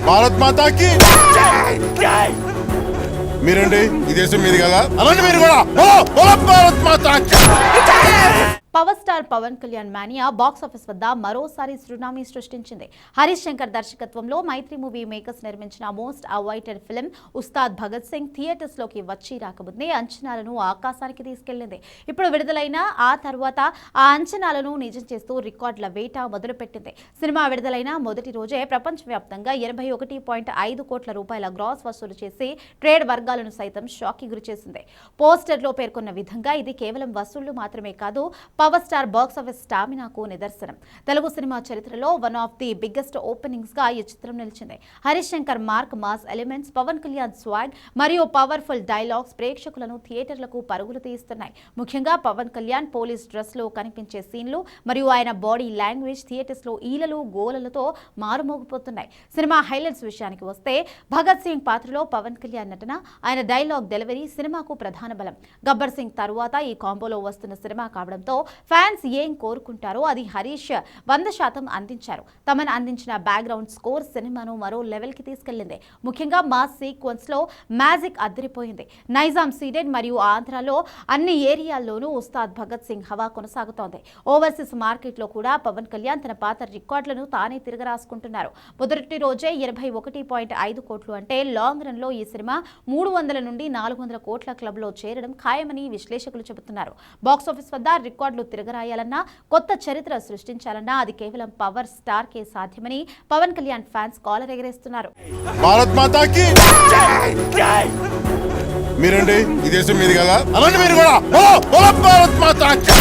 భారత్ మాతాకి మీరండి ఈ దేశం మీది కదా అలాంటి మీరు కూడా భారత్ మాతాకి. Power star Pawan Kalyan mania box office వద్ద మరోసారి సునామీ సృష్టించింది. హరీష్ శంకర్ దర్శకత్వంలో మైత్రి మూవీ మేకర్స్ నిర్మించిన most awaited film Ustaad Bhagat Singh theatres లోకి వచ్చి రాకముందే అంచనాలను ఆకాశానికి తీసుకెళ్లింది. ఇప్పుడు విడుదలైన ఆ తర్వాత ఆ అంచనాలను నిజం చేస్తూ రికార్డుల వేట మొదలుపెట్టింది. సినిమా విడుదలైన మొదటి రోజే ప్రపంచవ్యాప్తంగా 81.5 కోట్ల రూపాయల గ్రాస్ వసూలు చేసి ట్రేడ్ వర్గాలను సైతం షాక్ కి గురిచేసింది. పోస్టర్లో పేర్కొన్న విధంగా ఇది కేవలం వసూళ్లు మాత్రమే కాదు, పవర్ స్టార్ బాక్స్ ఆఫీస్ స్టామినాకు నిదర్శనం. తెలుగు సినిమా చరిత్రలో one of the biggest openings గా ఈ చిత్రం నిలిచింది. Harish Shankar mark mass elements, Pawan Kalyan swag మరియు పవర్ఫుల్ డైలాగ్స్ ప్రేక్షకులను థియేటర్లకు పరుగులు తీస్తున్నాయి. ముఖ్యంగా పవన్ కళ్యాణ్ పోలీస్ డ్రెస్ లో కనిపించే సీన్లు మరియు ఆయన బాడీ లాంగ్వేజ్ థియేటర్స్ లో ఈలలు గోలలతో మారుమోగిపోతున్నాయి. సినిమా హైలైట్స్ విషయానికి వస్తే భగత్ సింగ్ పాత్రలో పవన్ కళ్యాణ్ నటన, ఆయన డైలాగ్ డెలివరీ సినిమాకు ప్రధాన బలం. గబ్బర్ సింగ్ తరువాత ఈ కాంబోలో వస్తున్న సినిమా కావడంతో ఫ్యాన్స్ ఏం కోరుకుంటారో అది హరీష్ 100% అందించారు. తమను అందించిన బ్యాక్గ్రౌండ్ స్కోర్ సినిమాను మరో లెవెల్ కి తీసుకెళ్లింది. ముఖ్యంగా మాస్ సీక్వెన్స్ లో మ్యాజిక్ అదిరిపోయింది. నైజాం సీడెడ్ మరియు ఆంధ్రాలో అన్ని ఏరియాల్లోనూ ఉస్తాద్ భగత్ సింగ్ హవా కొనసాగుతోంది. ఓవర్సీస్ మార్కెట్ లో కూడా పవన్ కళ్యాణ్ తన పాత రికార్డులను తానే తిరగరాసుకుంటున్నారు. మొదటి రోజే 81.5 కోట్లు అంటే లాంగ్ రన్ లో ఈ సినిమా 300 నుండి 400 కోట్ల క్లబ్ లో చేరడం ఖాయమని విశ్లేషకులు చెబుతున్నారు. బాక్స్ ఆఫీస్ వద్ద రికార్డులు తిరగరాయాలన్నా, కొత్త చరిత్ర సృష్టించాలన్నా అది కేవలం పవర్ స్టార్ కే సాధ్యమని పవన్ కళ్యాణ్ ఫ్యాన్స్ కాలర్ ఎగరేస్తున్నారు. భారత్ మాతాకి మీరండి ఈ దేశం మీది కదా అలాంటి మీరు కూడా భారత్ మాతాకి.